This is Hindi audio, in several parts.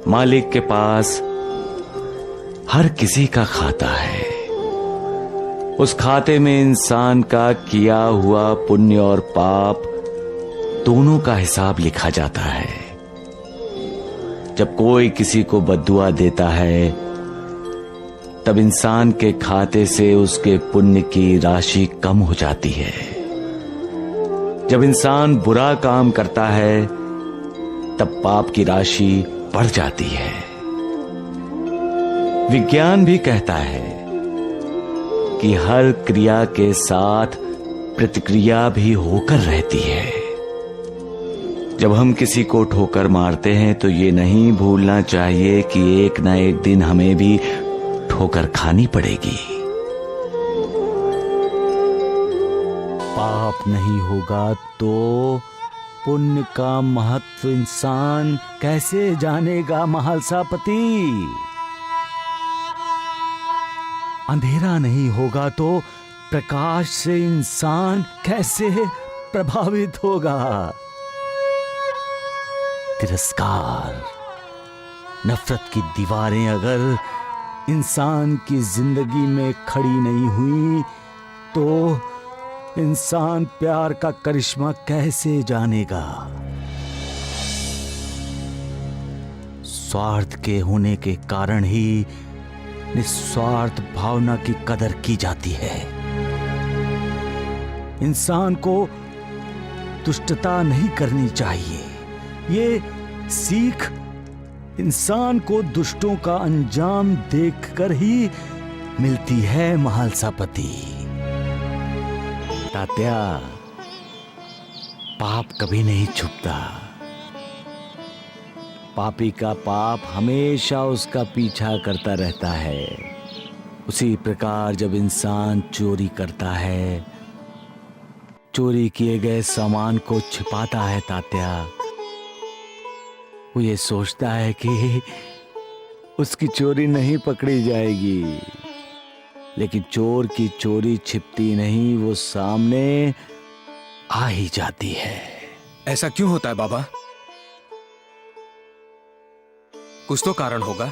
मालिक के पास हर किसी का खाता है। उस खाते में इंसान का किया हुआ पुण्य और पाप दोनों का हिसाब लिखा जाता है। जब कोई किसी को बद्दुआ देता है तब इंसान के खाते से उसके पुण्य की राशि कम हो जाती है। जब इंसान बुरा काम करता है तब पाप की राशि बढ़ जाती है। विज्ञान भी कहता है कि हर क्रिया के साथ प्रतिक्रिया भी होकर रहती है। जब हम किसी को ठोकर मारते हैं तो ये नहीं भूलना चाहिए कि एक ना एक दिन हमें भी ठोकर खानी पड़ेगी। पाप नहीं होगा तो पुण्य का महत्व इंसान कैसे जानेगा महालसापति? अंधेरा नहीं होगा तो प्रकाश से इंसान कैसे प्रभावित होगा? तिरस्कार, नफरत की दीवारें अगर इंसान की जिंदगी में खड़ी नहीं हुई तो इंसान प्यार का करिश्मा कैसे जानेगा? स्वार्थ के होने के कारण ही निस्वार्थ भावना की कदर की जाती है। इंसान को दुष्टता नहीं करनी चाहिए। ये सीख इंसान को दुष्टों का अंजाम देखकर ही मिलती है महालसापति। तात्या, पाप कभी नहीं छुपता। पापी का पाप हमेशा उसका पीछा करता रहता है। उसी प्रकार जब इंसान चोरी करता है, चोरी किए गए सामान को छिपाता है तात्या, वो ये सोचता है कि उसकी चोरी नहीं पकड़ी जाएगी, लेकिन चोर की चोरी छिपती नहीं, वो सामने आ ही जाती है। ऐसा क्यों होता है बाबा? कुछ तो कारण होगा।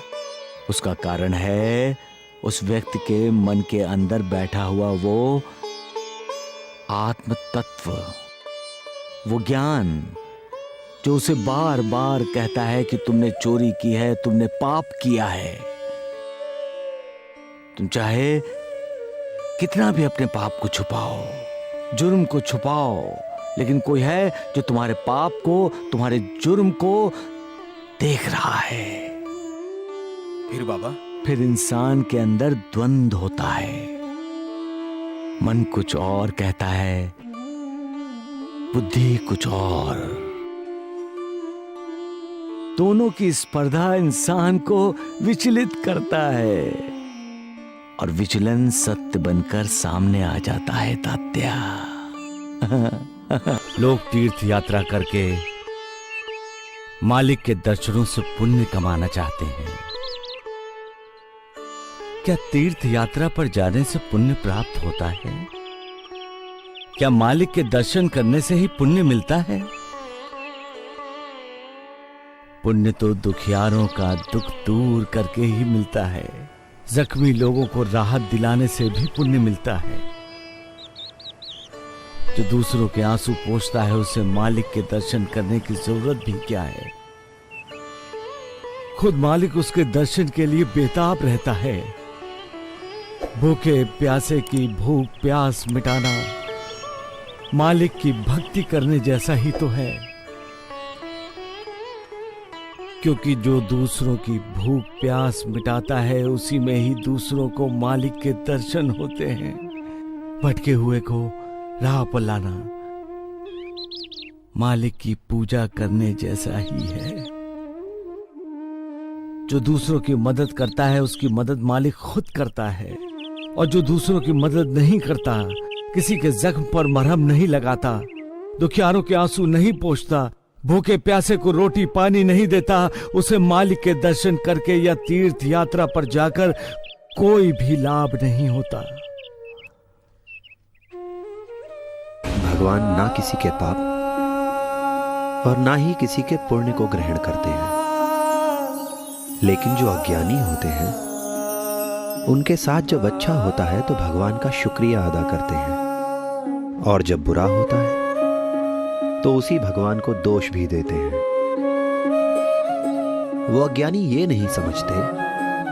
उसका कारण है उस व्यक्ति के मन के अंदर बैठा हुआ वो आत्म तत्व, वो ज्ञान जो उसे बार बार कहता है कि तुमने चोरी की है, तुमने पाप किया है। तुम चाहे कितना भी अपने पाप को छुपाओ, जुर्म को छुपाओ, लेकिन कोई है जो तुम्हारे पाप को, तुम्हारे जुर्म को देख रहा है। फिर बाबा? फिर इंसान के अंदर द्वंद्व होता है। मन कुछ और कहता है, बुद्धि कुछ और। दोनों की स्पर्धा इंसान को विचलित करता है और विचलन सत्य बनकर सामने आ जाता है तात्या। लोग तीर्थ यात्रा करके मालिक के दर्शनों से पुण्य कमाना चाहते हैं। क्या तीर्थ यात्रा पर जाने से पुण्य प्राप्त होता है? क्या मालिक के दर्शन करने से ही पुण्य मिलता है? पुण्य तो दुखियारों का दुख दूर करके ही मिलता है। जख्मी लोगों को राहत दिलाने से भी पुण्य मिलता है। जो दूसरों के आंसू पोंछता है उसे मालिक के दर्शन करने की जरूरत भी क्या है? खुद मालिक उसके दर्शन के लिए बेताब रहता है। भूखे प्यासे की भूख प्यास मिटाना मालिक की भक्ति करने जैसा ही तो है, क्योंकि जो दूसरों की भूख प्यास मिटाता है उसी में ही दूसरों को मालिक के दर्शन होते हैं। भटके हुए को राह पर लाना मालिक की पूजा करने जैसा ही है। जो दूसरों की मदद करता है उसकी मदद मालिक खुद करता है, और जो दूसरों की मदद नहीं करता, किसी के जख्म पर मरहम नहीं लगाता, दुखियारों के आंसू नहीं पोंछता, भूखे प्यासे को रोटी पानी नहीं देता, उसे मालिक के दर्शन करके या तीर्थ यात्रा पर जाकर कोई भी लाभ नहीं होता। भगवान ना किसी के पाप और ना ही किसी के पुण्य को ग्रहण करते हैं। लेकिन जो अज्ञानी होते हैं उनके साथ जब अच्छा होता है तो भगवान का शुक्रिया अदा करते हैं, और जब बुरा होता है तो उसी भगवान को दोष भी देते हैं। वो अज्ञानी ये नहीं समझते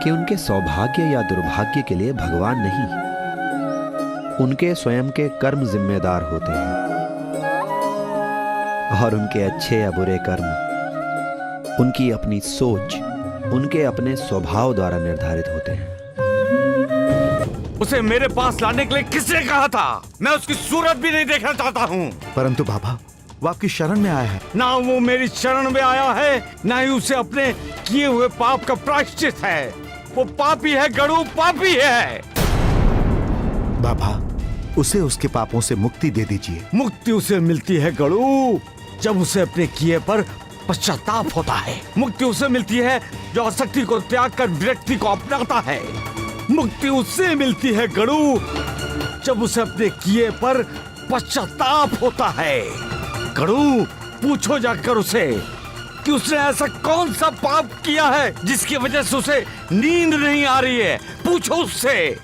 कि उनके सौभाग्य या दुर्भाग्य के लिए भगवान नहीं, उनके स्वयं के कर्म जिम्मेदार होते हैं, और उनके अच्छे या बुरे कर्म उनकी अपनी सोच, उनके अपने स्वभाव द्वारा निर्धारित होते हैं। उसे मेरे पास लाने के लिए किसने कहा था? मैं उसकी सूरत भी नहीं देखना चाहता हूँ। परंतु बाबा, वो आपकी शरण में आया है। ना वो मेरी शरण में आया है, ना ही उसे अपने किए हुए पाप का प्रायश्चित है। वो पापी है गणु, पापी है। बाबा, उसे उसके पापों से मुक्ति दे दीजिए। मुक्ति उसे मिलती है गणु जब उसे अपने किए पर पश्चाताप होता है। मुक्ति उसे मिलती है जो आसक्ति को त्याग कर विरक्ति को अपनाता है। मुक्ति उससे मिलती है गणु जब उसे अपने किए पर पश्चाताप होता है। गणु, पूछो जाकर उसे कि उसने ऐसा कौन सा पाप किया है जिसकी वजह से उसे नींद नहीं आ रही है। पूछो उससे,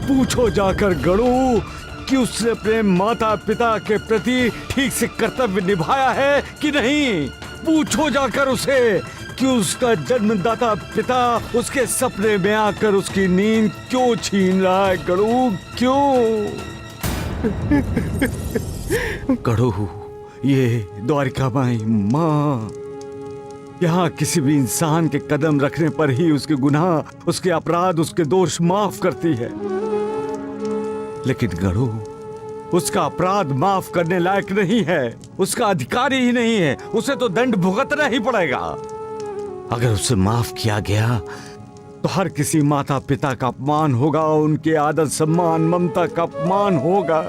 पूछो जाकर गणु कि उसने अपने माता पिता के प्रति ठीक से कर्तव्य निभाया है कि नहीं। पूछो जाकर उसे कि उसका जन्मदाता पिता उसके सपने में आकर उसकी नींद क्यों छीन रहा है। गणु, क्यों? गणु, ये द्वारिका माई माँ यहाँ किसी भी इंसान के कदम रखने पर ही उसके गुनाह, उसके अपराध, उसके दोष माफ करती है। लेकिन गणु, उसका अपराध माफ करने लायक नहीं है, उसका अधिकारी ही नहीं है। उसे तो दंड भुगतना ही पड़ेगा। अगर उसे माफ किया गया तो हर किसी माता पिता का अपमान होगा, उनके आदर सम्मान ममता का अपमान होगा।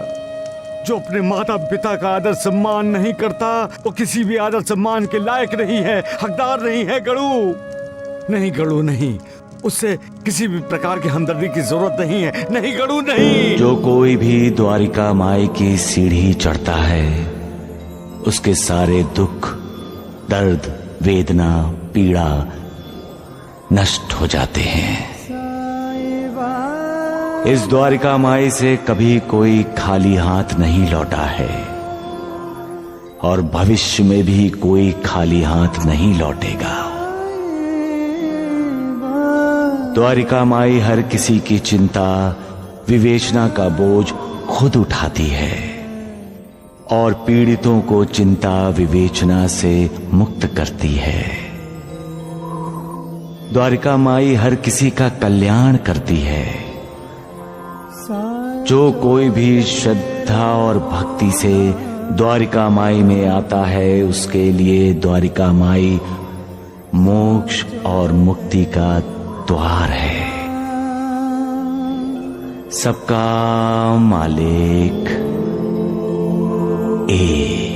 जो अपने माता पिता का आदर सम्मान नहीं करता वो किसी भी आदर सम्मान के लायक नहीं है, हकदार नहीं है। गणु, नहीं गणु, नहीं, उससे किसी भी प्रकार की हमदर्दी की जरूरत नहीं है। नहीं गणु, नहीं। जो कोई भी द्वारिका माई की सीढ़ी चढ़ता है उसके सारे दुख, दर्द, वेदना, पीड़ा नष्ट हो जाते हैं। इस द्वारिका माई से कभी कोई खाली हाथ नहीं लौटा है और भविष्य में भी कोई खाली हाथ नहीं लौटेगा। द्वारिका माई हर किसी की चिंता, विवेचना का बोझ खुद उठाती है और पीड़ितों को चिंता विवेचना से मुक्त करती है। द्वारिका माई हर किसी का कल्याण करती है। जो कोई भी श्रद्धा और भक्ति से द्वारिका माई में आता है उसके लिए द्वारिका माई मोक्ष और मुक्ति का द्वार है। सबका मालिक एक।